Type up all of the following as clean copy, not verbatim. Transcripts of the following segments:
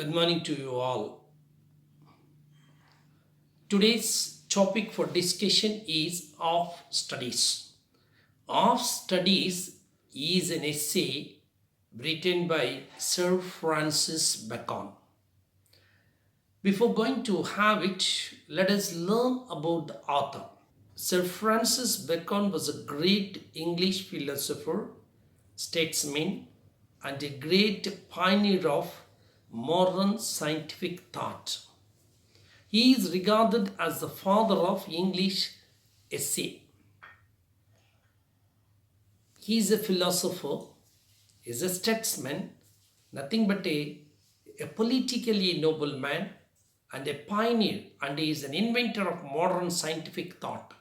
Good morning to you all. Today's topic for discussion is of studies. Of studies is an essay written by Sir Francis Bacon. Before going to have it, let us learn about the author. Sir Francis Bacon was a great English philosopher, statesman, and a great pioneer of modern scientific thought. He is regarded as the father of English essay. He is a philosopher, he is a statesman, nothing but a politically noble man and a pioneer, and he is an inventor of modern scientific thought.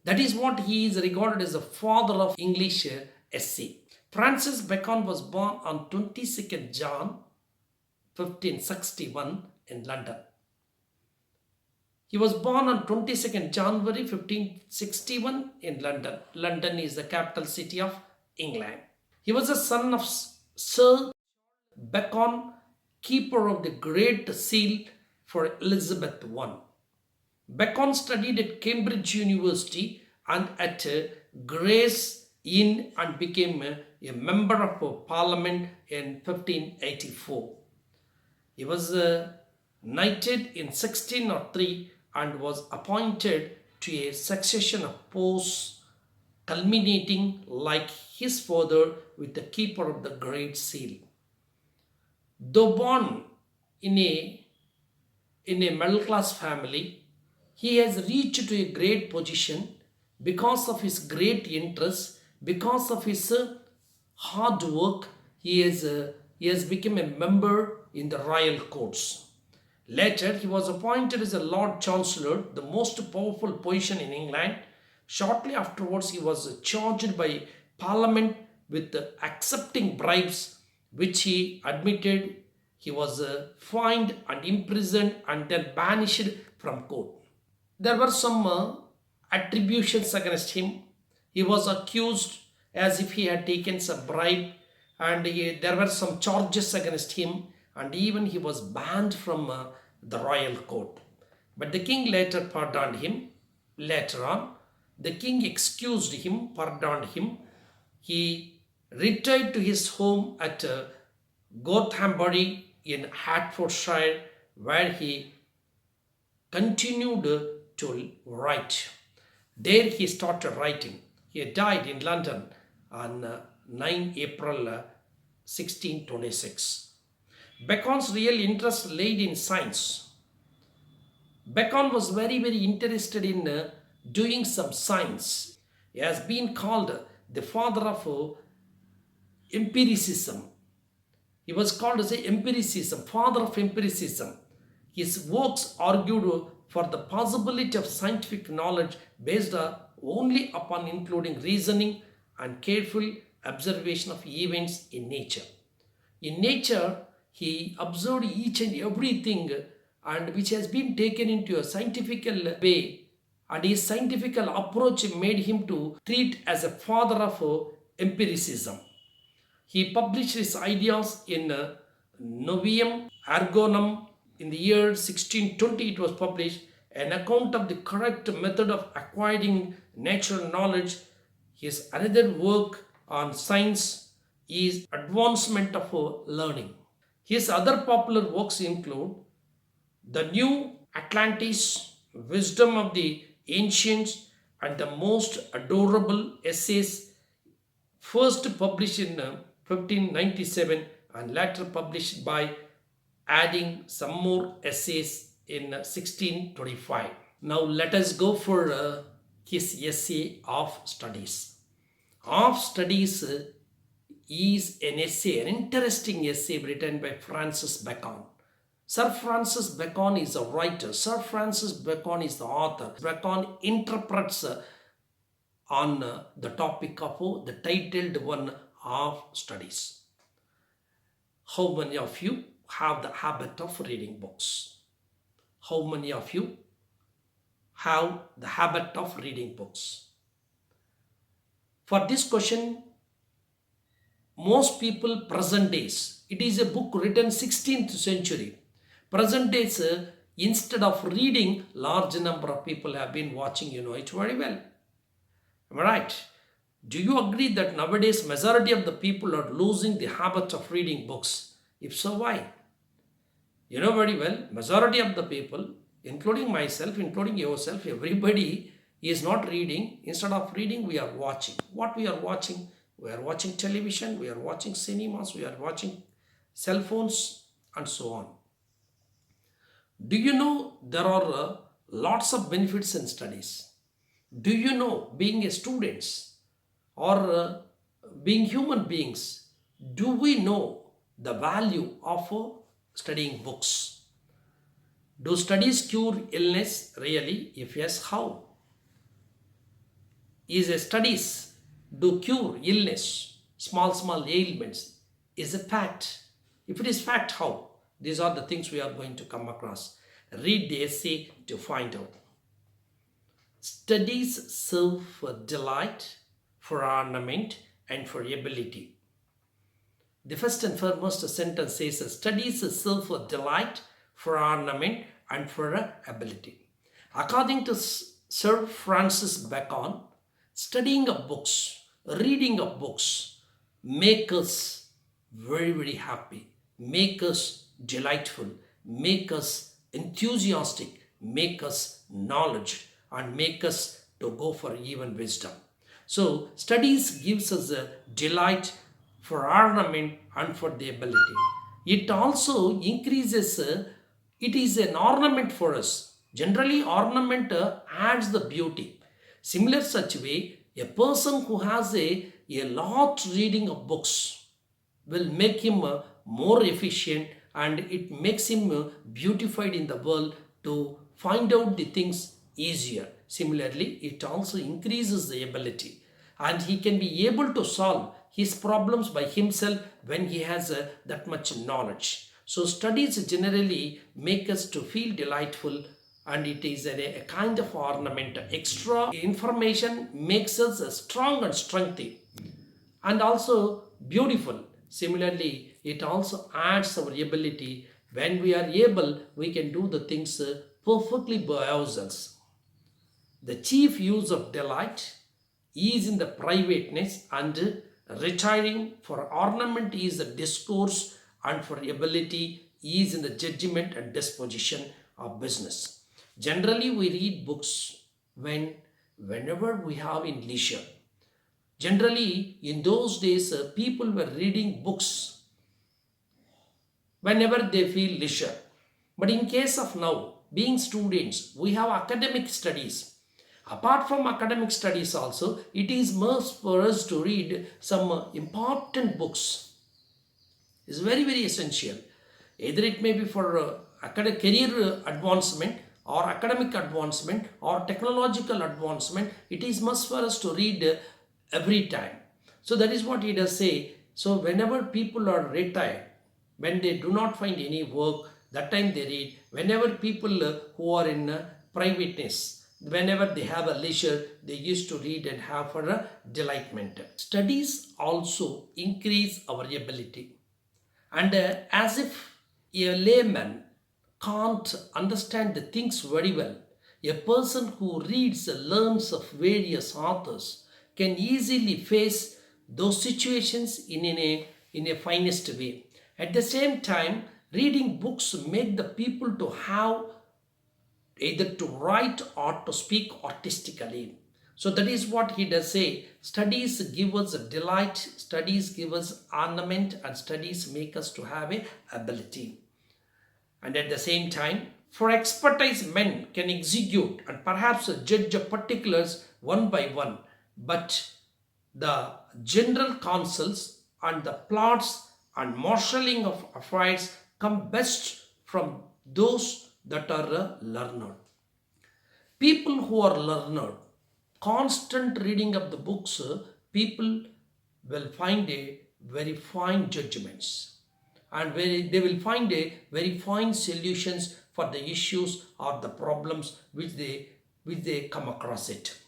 That is what he is regarded as the father of English essay. Francis Bacon was born on 22nd Jan 1561 in London. He was born on 22nd January 1561 in London. London is the capital city of England. He was the son of Sir Bacon, keeper of the Great Seal for Elizabeth I. Bacon studied at Cambridge University and at Gray's Inn and became a member of Parliament in 1584. He was knighted in 1603 and was appointed to a succession of posts culminating like his father with the keeper of the Great Seal. Though born in a middle class family, he has reached to a great position because of his great interest, because of his hard work. He has become a member in the royal courts. Later, he was appointed as a Lord Chancellor, the most powerful position in England. Shortly afterwards, he was charged by Parliament with accepting bribes, which he admitted. He was fined and imprisoned and then banished from court. There were some attributions against him. He was accused as if he had taken some bribe, and there were some charges against him, and even he was banned from the royal court. But the king later pardoned him. Later on, the king excused him, pardoned him. He retired to his home at Gorhambury in Hertfordshire, where he continued to write. There he started writing. He died in London on 9 April 1626. Bacon's real interest laid in science. Bacon was very interested in doing some science. He has been called the father of empiricism. He was called as empiricism, father of empiricism. His works argued for the possibility of scientific knowledge based only upon including reasoning and careful observation of events in nature. In nature, he observed each and everything and which has been taken into a scientific way, and his scientific approach made him to treat as a father of empiricism. He published his ideas in Novum Organum in the year 1620. It was published an account of the correct method of acquiring natural knowledge. His another work on science is Advancement of Learning. His other popular works include The New Atlantis, Wisdom of the Ancients, and the Most Adorable Essays, first published in 1597 and later published by adding some more essays in 1625. Now let us go for his essay of studies. Of studies is an essay, an interesting essay written by Francis Bacon. Sir Francis Bacon is a writer. Sir Francis Bacon is the author. Bacon interprets on the topic of the titled one of studies. How many of you have the habit of reading books? How many of you have the habit of reading books? For this question, most people present days. It is a book written 16th century. Present days, instead of reading, large number of people have been watching, you know it very well. Am I right? Do you agree that nowadays majority of the people are losing the habit of reading books? If so, why? You know very well, majority of the people, including myself, including yourself, everybody is not reading. Instead of reading, we are watching. What we are watching? We are watching television, we are watching cinemas, we are watching cell phones, and so on. Do you know there are lots of benefits in studies? Do you know being a students or being human beings, do we know the value of studying books? Do studies cure illness really? If yes, how? Is a studies do cure illness, small ailments? Is a fact? If it is fact, how? These are the things we are going to come across. Read the essay to find out. Studies serve for delight, for ornament, and for ability. The first and foremost sentence says, studies serve for delight, for ornament, and for ability. According to Sir Francis Bacon, studying of books, reading of books, make us very happy, make us delightful, make us enthusiastic, make us knowledge, and make us to go for even wisdom. So studies gives us a delight, for ornament, and for the ability. It also increases, it is an ornament for us. Generally, ornament adds the beauty. Similar such way, a person who has a lot reading of books will make him more efficient, and it makes him beautified in the world to find out the things easier. Similarly, it also increases the ability, and he can be able to solve his problems by himself when he has that much knowledge. So studies generally make us to feel delightful, and it is a kind of ornament. Extra information makes us strong and strengthy, and also beautiful. Similarly, it also adds our ability. When we are able, we can do the things perfectly by ourselves. The chief use of delight is in the privateness, and retiring. For ornament is the discourse, and for ability is in the judgment and disposition of business. Generally, we read books whenever we have in leisure. Generally, in those days, people were reading books whenever they feel leisure. But in case of now, being students, we have academic studies. Apart from academic studies also, it is must for us to read some important books. It's very essential. Either it may be for career advancement, or academic advancement, or technological advancement. It is must for us to read every time. So that is what he does say. So whenever people are retired, when they do not find any work, that time they read. Whenever people who are in privateness, whenever they have a leisure, they used to read and have for a delightment. Studies also increase our ability. And as if a layman can't understand the things very well, a person who reads and learns of various authors can easily face those situations in a finest way. At the same time, reading books make the people to have either to write or to speak artistically. So that is what he does say. Studies give us a delight, studies give us ornament, and studies make us to have a ability. And at the same time, for expertise, men can execute and perhaps judge of particulars one by one, but the general counsels and the plots and marshalling of affairs come best from those that are learned. People who are learned, constant reading of the books, people will find a very fine judgments, and they will find a very fine solutions for the issues or the problems which they come across it.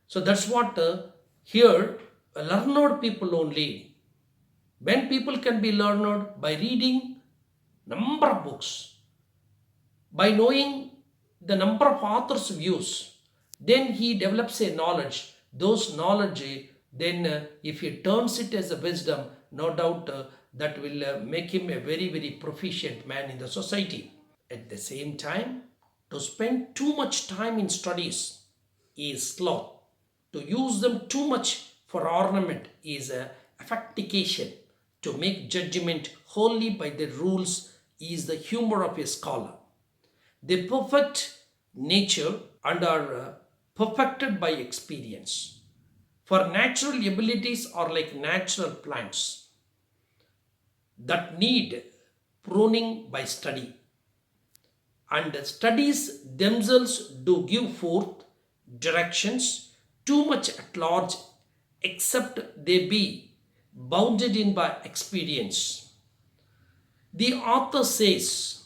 So that's what here learned people only When people can be learned by reading number of books, by knowing the number of authors' views, then he develops a knowledge. Those knowledge, then if he turns it as a wisdom, no doubt that will make him a very, very proficient man in the society. At the same time, to spend too much time in studies is sloth. To use them too much for ornament is a affectation. To make judgment wholly by the rules is the humor of a scholar. They perfect nature and are perfected by experience. For natural abilities are like natural plants that need pruning by study. And the studies themselves do give forth directions too much at large, except they be bounded in by experience. The author says,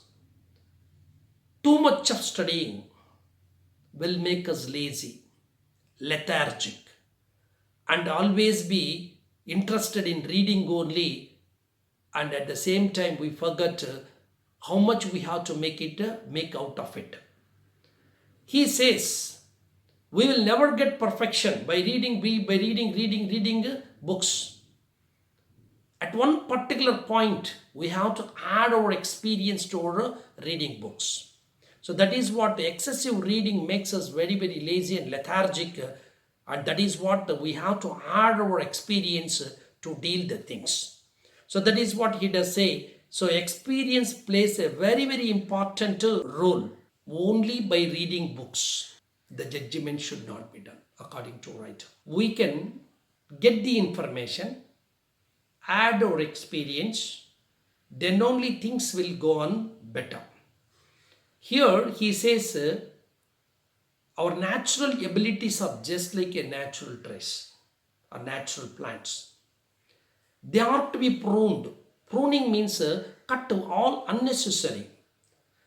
too much of studying will make us lazy, lethargic, and always be interested in reading only, and at the same time we forget how much we have to make out of it. He says we will never get perfection by reading books. At one particular point we have to add our experience to our reading books. So that is what the excessive reading makes us very, very lazy and lethargic, and that is what we have to add our experience to deal the things. So that is what he does say. So experience plays a very, very important role. Only by reading books, the judgment should not be done, according to writer. We can get the information, add our experience, then only things will go on better. Here he says our natural abilities are just like a natural trees or natural plants. They are to be pruned. Pruning means cut all unnecessary.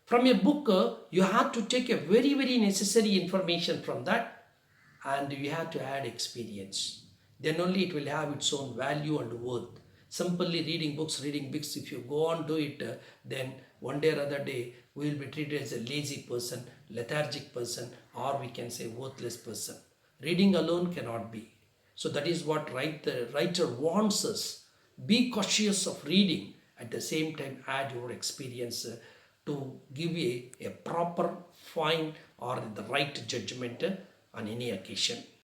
From a book, you have to take a very, very necessary information from that, and you have to add experience. Then only it will have its own value and worth. Simply reading books, if you go on do it, then one day or other day we will be treated as a lazy person, lethargic person, or we can say worthless person. Reading alone cannot be. So that is what the writer warns us. Be cautious of reading. At the same time, add your experience to give a proper, fine, or the right judgment on any occasion.